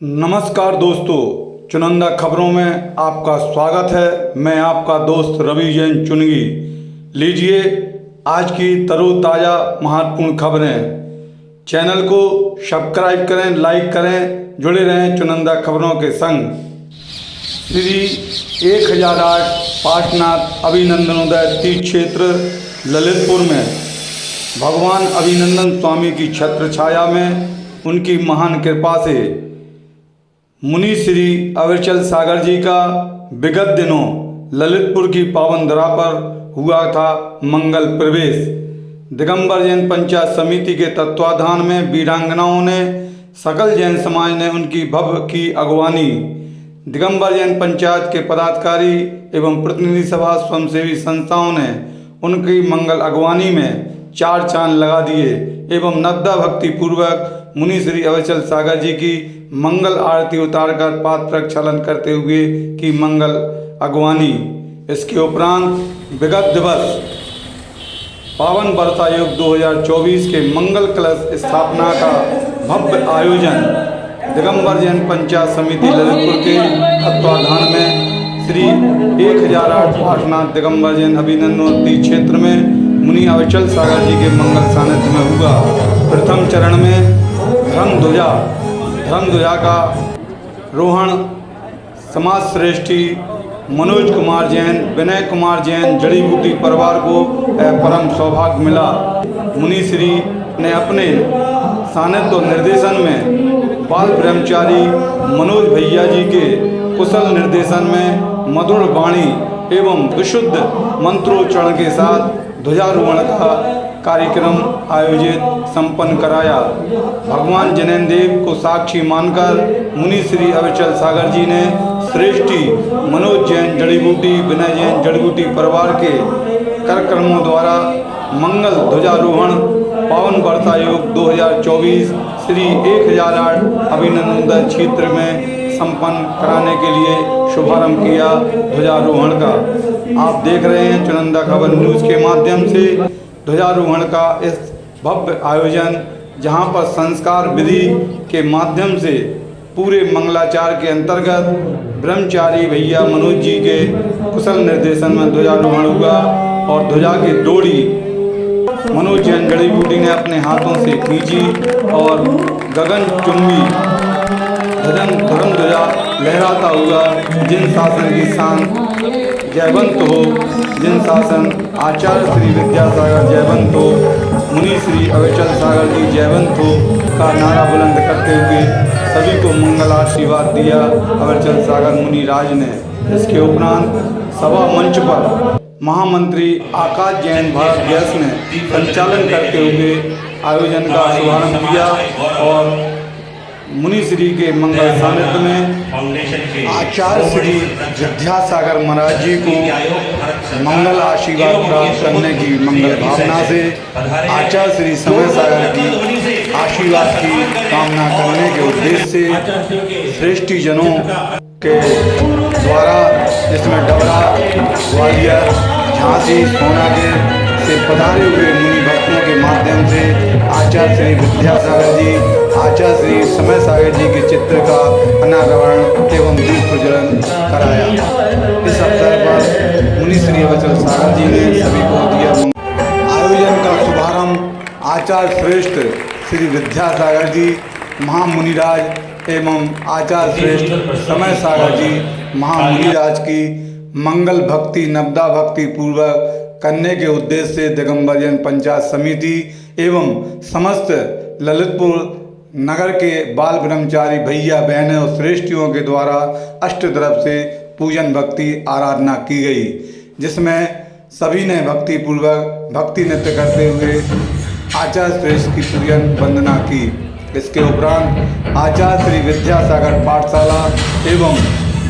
नमस्कार दोस्तों, चुनिंदा खबरों में आपका स्वागत है। मैं आपका दोस्त रवि जैन चुनगी। लीजिए आज की तरोताज़ा महत्वपूर्ण खबरें। चैनल को सब्सक्राइब करें, लाइक करें, जुड़े रहें चुनिंदा खबरों के संग। श्री 1008 पार्श्वनाथ अभिनंदनोदय तीर्थ क्षेत्र ललितपुर में भगवान अभिनंदन स्वामी की छत्र छाया में उनकी महान कृपा से मुनि श्री अविचल सागर जी का विगत दिनों ललितपुर की पावन धरा पर हुआ था मंगल प्रवेश। दिगंबर जैन पंचायत समिति के तत्वाधान में वीरांगनाओं ने सकल जैन समाज ने उनकी भव्य की अगवानी। दिगंबर जैन पंचायत के पदाधिकारी एवं प्रतिनिधि सभा स्वयंसेवी संस्थाओं ने उनकी मंगल अगवानी में चार चांद लगा दिए एवं नद्दा भक्ति पूर्वक मुनि श्री अविचल सागर जी की मंगल आरती उतारकर पाद प्रक्षालन करते हुए की मंगल अगवानी। इसके उपरांत विगत दिवस पावन वर्षा योग 2024 के मंगल कलश स्थापना का भव्य आयोजन दिगंबर जैन पंचायत समिति ललितपुर के तत्वाधान में श्री 1008 पार्श्वनाथ दिगंबर जैन अभिनंदनोदय क्षेत्र में मुनि अविचल सागर जी के मंगल सानिध्य में हुआ। प्रथम चरण में धर्मध्वजा का रोहण समाज श्रेष्ठी मनोज कुमार जैन, विनय कुमार जैन जड़ी बूटी परिवार को परम सौभाग्य मिला। मुनि श्री ने अपने सानिध्य और निर्देशन में बाल ब्रह्मचारी मनोज भैया जी के कुशल निर्देशन में मधुर वाणी एवं विशुद्ध मंत्रोच्चारण के साथ ध्वजारोहण का कार्यक्रम आयोजित संपन्न कराया। भगवान जैनेन्द्र को साक्षी मानकर मुनि श्री अविचल सागर जी ने श्रेष्ठी मनोज जैन जड़ी बूटी, विनय जैन जड़ी बूटी परिवार के कार्यक्रमों द्वारा मंगल ध्वजारोहण पावन वर्षा योग 2024 श्री 1008 अभिनंदनोदय क्षेत्र में संपन्न कराने के लिए शुभारंभ किया ध्वजारोहण का। आप देख रहे हैं चुनिंदा खबर न्यूज़ के माध्यम से ध्वजारोहण का इस भव्य आयोजन, जहां पर संस्कार विधि के माध्यम से पूरे मंगलाचार के अंतर्गत ब्रह्मचारी भैया मनोज जी के कुशल निर्देशन में ध्वजारोहण हुआ और ध्वजा की डोरी मनोज जैन जड़ी बूटी ने अपने हाथों से खींची और गगन चुम्बी धर्म ध्वजा लहराता हुआ जिन शासन की शान जयवंत हो, जिन शासन आचार्य श्री विद्यासागर जयवंत हो, मुनि श्री अविचल सागर जी जयवंत हो का नारा बुलंद करते हुए सभी को मंगल आशीर्वाद दिया अविचल सागर मुनि राज ने। इसके उपरांत सभा मंच पर महामंत्री आकाश जैन भारत गैस ने संचालन करते हुए आयोजन का शुभारंभ किया और मुनि श्री के मंगल सानिध्य में आचार्य श्री विद्यासागर महाराज जी को मंगल आशीर्वाद प्राप्त करने की मंगल भावना से आचार्य श्री समय सागर की आशीर्वाद की कामना करने के उद्देश्य से श्रेष्ठी जनों के द्वारा, जिसमें डबरा, ग्वालियर, झांसी, सोनागढ़ से पधारे हुए मुनि भक्तों के माध्यम से आचार्य श्री विद्यासागर जी, आचार्य श्री समय सागर जी के चित्र का अनावरण एवं दीप प्रज्वलन कराया। इस अवसर पर मुनि श्री अविचल सागर जी ने सभी को दिया। आयोजन का शुभारंभ आचार्य श्रेष्ठ श्री विद्यासागर जी महामुनिराज एवं आचार्य श्रेष्ठ समय सागर जी महामुनिराज की मंगल भक्ति नवदा भक्ति पूर्वक करने के उद्देश्य से दिगंबर जैन पंचायत समिति एवं समस्त ललितपुर नगर के बाल ब्रह्मचारी भैया बहनें और श्रेष्ठियों के द्वारा अष्टद्रव्य से पूजन भक्ति आराधना की गई, जिसमें सभी ने भक्ति पूर्वक भक्ति नृत्य करते हुए आचार्य श्रेष्ठ की पूजन वंदना की। इसके उपरांत आचार्य श्री विद्यासागर पाठशाला एवं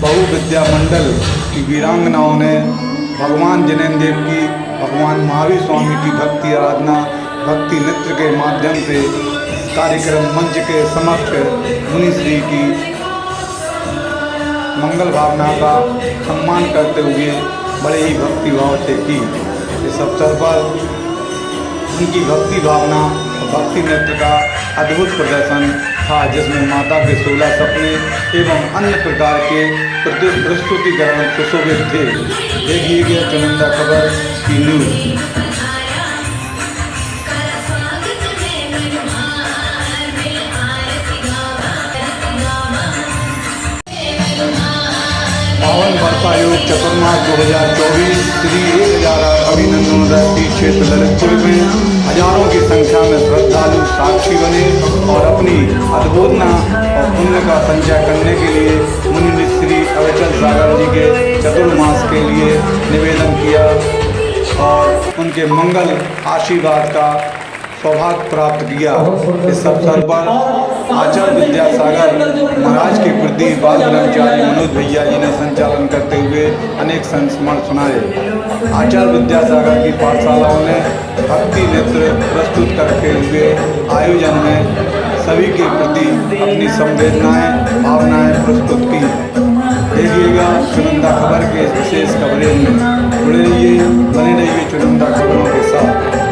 बहु विद्या मंडल की वीरांगनाओं ने भगवान जैनेन्द्र की, भगवान महावीर स्वामी की भक्ति आराधना भक्ति नृत्य के माध्यम से कार्यक्रम मंच के समक्ष मुनि श्री की मंगल भावना का सम्मान करते हुए बड़े ही भक्ति भाव से की। इस अवसर पर उनकी भक्ति भावना भक्ति नृत्य का अद्भुत प्रदर्शन था, जिसमें माता के 16 सपने एवं अन्य प्रकार के प्रस्तुतिकरण सुशोभित थे। देखिए चुनिंदा खबर की न्यूज़। पावन वर्षा योग चतुर्मास 2024 श्री 1000 अभिनंदन क्षेत्र ललितपुर में हजारों की संख्या में श्रद्धालु साक्षी बने और अपनी अद्भुतना और पुण्य का संचय करने के लिए मुनि श्री अविचल सागर जी के चतुर्मास के लिए निवेदन किया और उनके मंगल आशीर्वाद का सौभाग्य प्राप्त किया। इस अवसर पर आचार्य विद्यासागर महाराज के प्रति बाल ब्रह्मचारी मनोज भैया जी ने संचालन करते हुए अनेक संस्मरण सुनाए। आचार्य विद्यासागर की पाठशालाओं ने भक्ति नृत्य प्रस्तुत करते हुए आयोजन में सभी के प्रति अपनी संवेदनाएं भावनाएं प्रस्तुत की। देखिएगा चुनिंदा खबर के विशेष खबरें में जुड़े रहिए, बने रहिए चुनिंदा खबरों के साथ।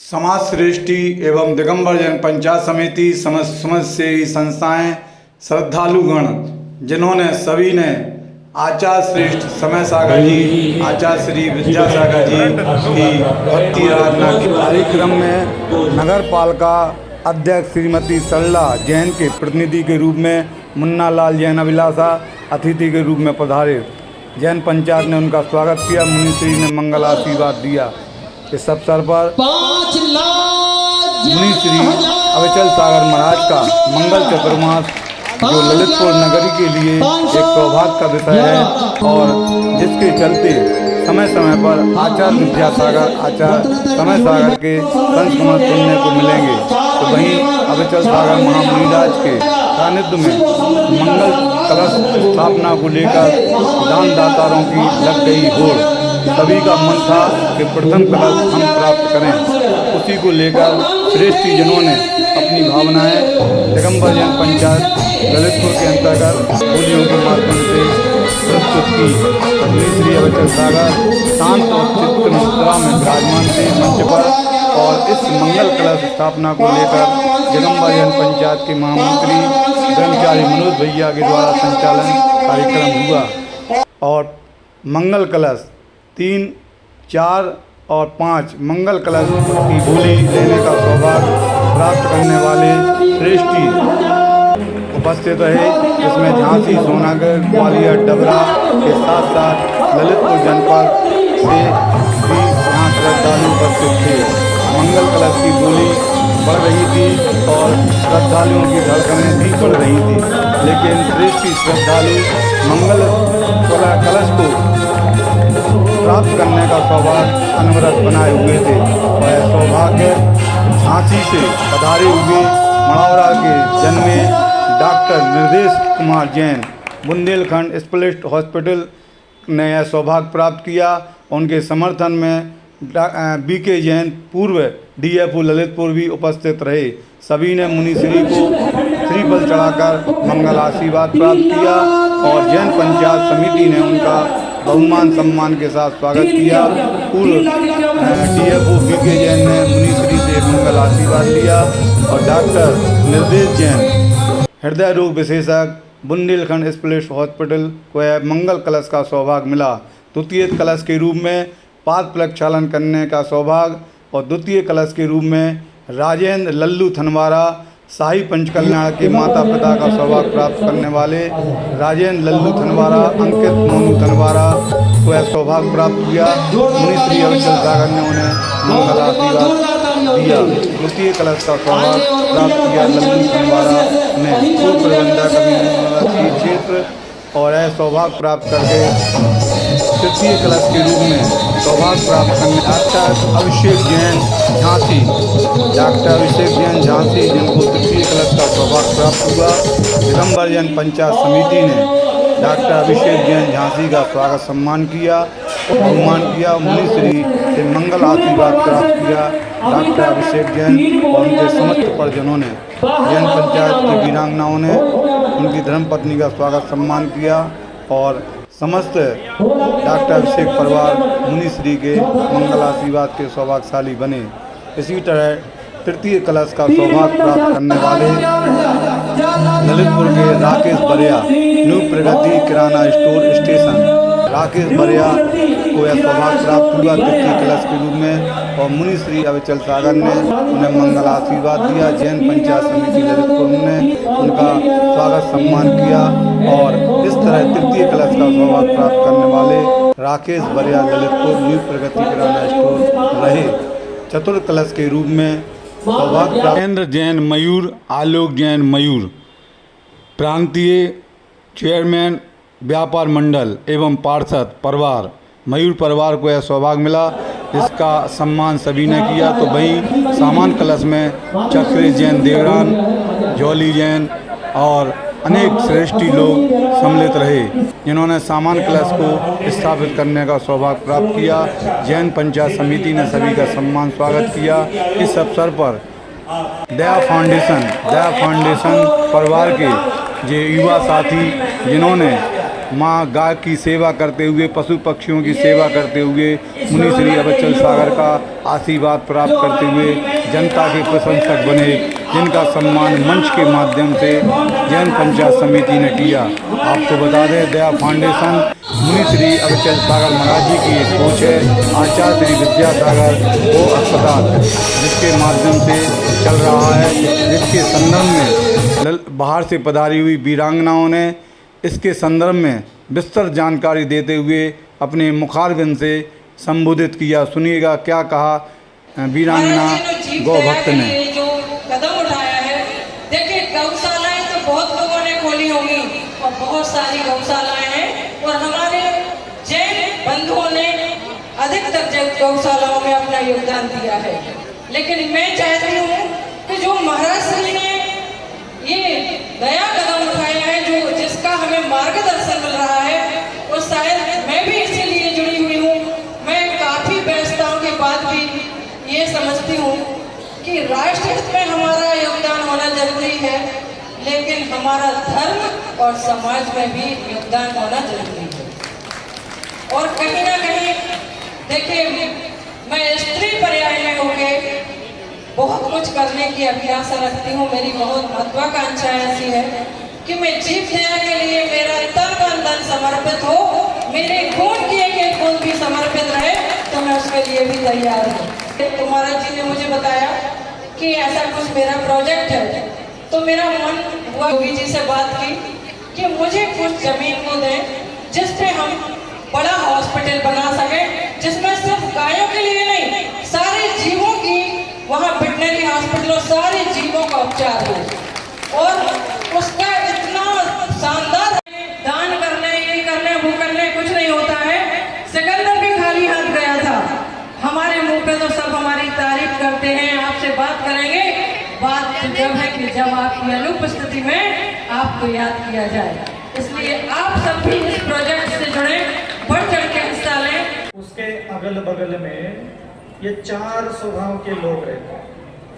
समाज श्रेष्ठी एवं दिगंबर जैन पंचायत समिति समस्त से संस्थाएं श्रद्धालुगण जिन्होंने सभी ने आचार्य श्रेष्ठ समय सागर जी, आचार्य श्री विद्यासागर जी की भक्ति आराधना के कार्यक्रम में नगर पालिका अध्यक्ष श्रीमती सरला जैन के प्रतिनिधि के रूप में मुन्ना लाल जैन अभिलाषा अतिथि के रूप में पधारे। जैन पंचायत ने उनका स्वागत किया। मुनि श्री ने मंगल आशीर्वाद दिया। इस अवसर पर मुनि श्री अविचल सागर महाराज का मंगल चतुर्मास जो ललितपुर नगरी के लिए एक सौभाग्य का विषय है और जिसके चलते समय समय पर आचार्य विद्यासागर आचार्य समय सागर के संस्मरण सुनने को मिलेंगे। तो वहीं अविचल सागर महामुनिराज के सानिध्य में मंगल कलश स्थापना को लेकर दानदाताओं की लग गई होड़। सभी का मन था कि प्रथम कलश हम प्राप्त करें। उसी को लेकर श्रेष्ठी जनों ने अपनी भावनाएं दिगंबर जैन पंचायत ललितपुर के अंतर्गत बोलियों के माध्यम से प्रस्तुत की। श्री अविचल सागर शांत और चित्त मुद्रा में विराजमान थे मंच पर और इस मंगल कलश स्थापना को लेकर दिगंबर जैन पंचायत के महामंत्री ब्रह्मचारी मनोज भैया के द्वारा संचालन कार्यक्रम हुआ और मंगल कलश 3, 4 और 5 मंगल कलश की बोली लेने का सौभाग्य प्राप्त करने वाले श्रेष्ठी उपस्थित रहे, जिसमें झांसी, सोनागर, ग्वालियर, डबरा के साथ साथ ललितपुर जनपद से भी यहाँ श्रद्धालु उपस्थित थे। मंगल कलश की बोली बढ़ रही थी और श्रद्धालुओं की धड़कनें भी बढ़ रही थी, लेकिन श्रेष्ठी श्रद्धालु मंगल कलश को प्राप्त करने का सौभाग्य अनवरत बनाए हुए थे। वह सौभाग्य झांसी से पधारे हुए मढ़ौरा के जन्मे डॉक्टर निर्देश कुमार जैन बुंदेलखंड स्पेशलिस्ट हॉस्पिटल ने यह सौभाग्य प्राप्त किया। उनके समर्थन में बीके जैन पूर्व डीएफओ ललितपुर भी उपस्थित रहे। सभी ने मुनि श्री को श्रीफल चढ़ाकर मंगल आशीर्वाद प्राप्त किया और जैन पंचायत समिति ने उनका बहुमान सम्मान के साथ स्वागत किया। पूर्व डीएफओ बीके जैन ने मुनि श्री से मंगल आशीर्वाद लिया और डॉक्टर निर्देश जैन हृदय रोग विशेषज्ञ बुंदेलखंड स्पेशलिस्ट हॉस्पिटल को यह मंगल कलश का सौभाग्य मिला। द्वितीय कलश के रूप में पाद प्रक्षालन करने का सौभाग्य और द्वितीय कलश के रूप में राजेंद्र लल्लू थनवारा शाही पंचकल्याण के माता पिता का सौभाग्य प्राप्त करने वाले राजेंद्र लल्लू थनवारा, अंकित मोनू थनवारा को यह सौभाग्य प्राप्त किया। मुनि श्री अविचल सागर ने उन्हें मंगल आशीर्वाद दिया। द्वितीय कलश का सौभाग्य प्राप्त किया लल्लू थनवारा ने पूर्व प्रबंधक अभिनंदन क्षेत्र और यह सौभाग्य प्राप्त करके तृतीय कलश के रूप में सौभाग्य प्राप्त करने डॉक्टर अभिषेक जैन झांसी, जिनको तृतीय कलश का सौभाग्य प्राप्त हुआ। दिगंबर जैन पंचायत समिति ने डॉक्टर अभिषेक जैन झांसी का स्वागत सम्मान किया, सम्मान किया। मुनि श्री से मंगल आशीर्वाद प्राप्त किया। डॉक्टर अभिषेक जैन और उनके समस्त परिजनों ने जैन पंचायत की वीरांगनाओं ने उनकी धर्मपत्नी का स्वागत सम्मान किया और समस्त डॉक्टर अभिषेक परिवार मुनिश्री के मंगल आशीर्वाद के सौभाग्यशाली बने। इसी तरह तृतीय कलश का सौभाग्य प्राप्त करने वाले ललितपुर के राकेश बरिया न्यू प्रगति किराना स्टोर स्टेशन राकेश बरिया को यह सौभाग्य प्राप्त हुआ तृतीय कलश के रूप में, और मुनिश्री अविचल सागर ने उन्हें मंगल आशीर्वाद दिया। जैन पंचायत समिति ललितपुर ने उनका स्वागत सम्मान किया और इस तरह तृतीय कलश का सौभाग्य प्राप्त करने वाले राकेश बरिया ललितपुर न्यू प्रगति किराना स्टोर रहे। चतुर्थ कलश के रूप में सौभाग्य प्राप्त जैन मयूर, आलोक जैन मयूर, प्रांतीय चेयरमैन व्यापार मंडल एवं पार्षद परिवार मयूर परिवार को यह सौभाग्य मिला। इसका सम्मान सभी ने किया। तो वहीं सामान कलश में चक्री जैन देवरान, जौली जैन और अनेक श्रेष्ठी लोग सम्मिलित रहे, जिन्होंने सामान कलश को स्थापित करने का सौभाग्य प्राप्त किया। जैन पंचायत समिति ने सभी का सम्मान स्वागत किया। इस अवसर पर दया फाउंडेशन परिवार के ये युवा साथी, जिन्होंने माँ गाय की सेवा करते हुए, पशु पक्षियों की सेवा करते हुए मुनिश्री अविचल सागर का आशीर्वाद प्राप्त करते हुए जनता के प्रशंसक बने, जिनका सम्मान मंच के माध्यम से जैन पंचायत समिति ने किया। आपको बता दें, दया फाउंडेशन मुनिश्री अविचल सागर महाराज जी की एक कोच है, आचार्य श्री विद्यासागर वो अस्पताल, जिसके माध्यम से चल रहा है, जिसके संदर्भ में बाहर से पधारी हुई वीरांगनाओं ने इसके संदर्भ में विस्तृत जानकारी देते हुए अपने मुखारबिंद से संबोधित किया। सुनिएगा क्या कहा वीरांगना गौ भक्त ने। जो कदम उठाया है, देखिए गौशालाएं तो बहुत लोगों ने खोली होंगी और बहुत सारी गौशालाएं हैं, और हमारे जैन बंधुओं ने अधिकतर गौशालाओं में अपना योगदान दिया है। लेकिन मैं चाहती हूँ कि जो महाराज श्री ने ये नया कदम उठाया है, जो जिसका हमें मार्गदर्शन मिल रहा है, वो शायद मैं भी इसीलिए जुड़ी हुई हूँ। मैं काफ़ी व्यस्तताओं के बाद भी ये समझती हूँ कि राष्ट्र हित में हमारा योगदान होना जरूरी है, लेकिन हमारा धर्म और समाज में भी योगदान होना जरूरी है। और कहीं ना कहीं देखिए, मैं स्त्री पर्याय में होके बहुत कुछ करने की अभिलाषा रखती हूँ। मेरी बहुत महत्वाकांक्षा ऐसी है कि मैं जीव दया के लिए मेरा तन मन धन समर्पित हो, मेरे खून की एक बूंद भी समर्पित रहे, तो मैं उसके लिए भी तैयार हूँ। तो महाराज जी ने मुझे बताया कि ऐसा कुछ मेरा प्रोजेक्ट है, तो मेरा मन हुआ योगी जी से बात की कि मुझे कुछ जमीन को दें जिस पे हम बड़ा हॉस्पिटल बना सके, जिसमें सिर्फ गायों के लिए नहीं, सारे जीवों की वहाँ वेटनरी हॉस्पिटल और सारे जीवों का उपचार हो। और उसका इतना शानदार दान करने, ये करने, वो करने कुछ नहीं होता है। सिकंदर भी खाली हाथ गया था। हमारे मुंह पे तो सब हमारी तारीफ करते हैं। आपसे बात करेंगे, बात जब है कि जब आपकी अनुपस्थिति में आपको याद किया जाए। इसलिए आप सब भी इस प्रोजेक्ट से जुड़े, बढ़ चढ़ के हिस्सा लें। उसके अगल बगल में ये 4 स्वभाव के लोग रहते हैं।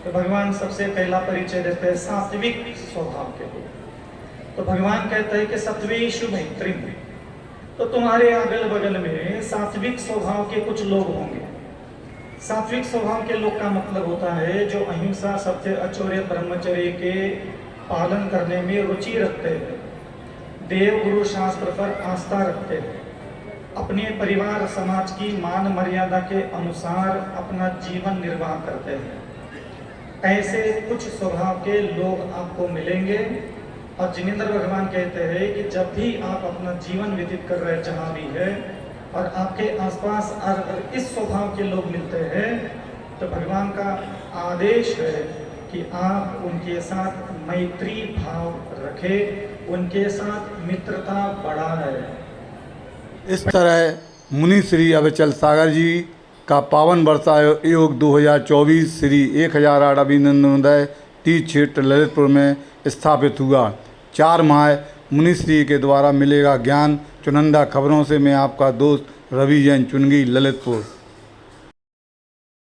तो भगवान सबसे पहला परिचय देते हैं सात्विक स्वभाव के लोग। तो भगवान कहते हैं कि सत्वेषु मैत्री, तो तुम्हारे अगल बगल में सात्विक स्वभाव के कुछ लोग होंगे। सात्विक स्वभाव के लोग का मतलब होता है जो अहिंसा, सत्य, अचौर्य, ब्रह्मचर्य के पालन करने में रुचि रखते हैं, देव गुरु शास्त्र पर आस्था रखते हैं, अपने परिवार समाज की मान मर्यादा के अनुसार अपना जीवन निर्वाह करते हैं। ऐसे कुछ स्वभाव के लोग आपको मिलेंगे। और जिनेंद्र भगवान कहते हैं कि जब भी आप अपना जीवन व्यतीत कर रहे जहाँ भी है और आपके आसपास अगर इस स्वभाव के लोग मिलते हैं, तो भगवान का आदेश है कि आप उनके साथ मैत्री भाव रखें, उनके साथ मित्रता बढ़ाएं। इस तरह मुनिश्री अविचल सागर जी का पावन वर्षा योग 2024 श्री 1008 अभिनंदनोदय तीर्थ क्षेत्र ललितपुर में स्थापित हुआ। 4 माह मुनिश्री के द्वारा मिलेगा ज्ञान। चुनिंदा खबरों से मैं आपका दोस्त रवि जैन चुनगी, ललितपुर।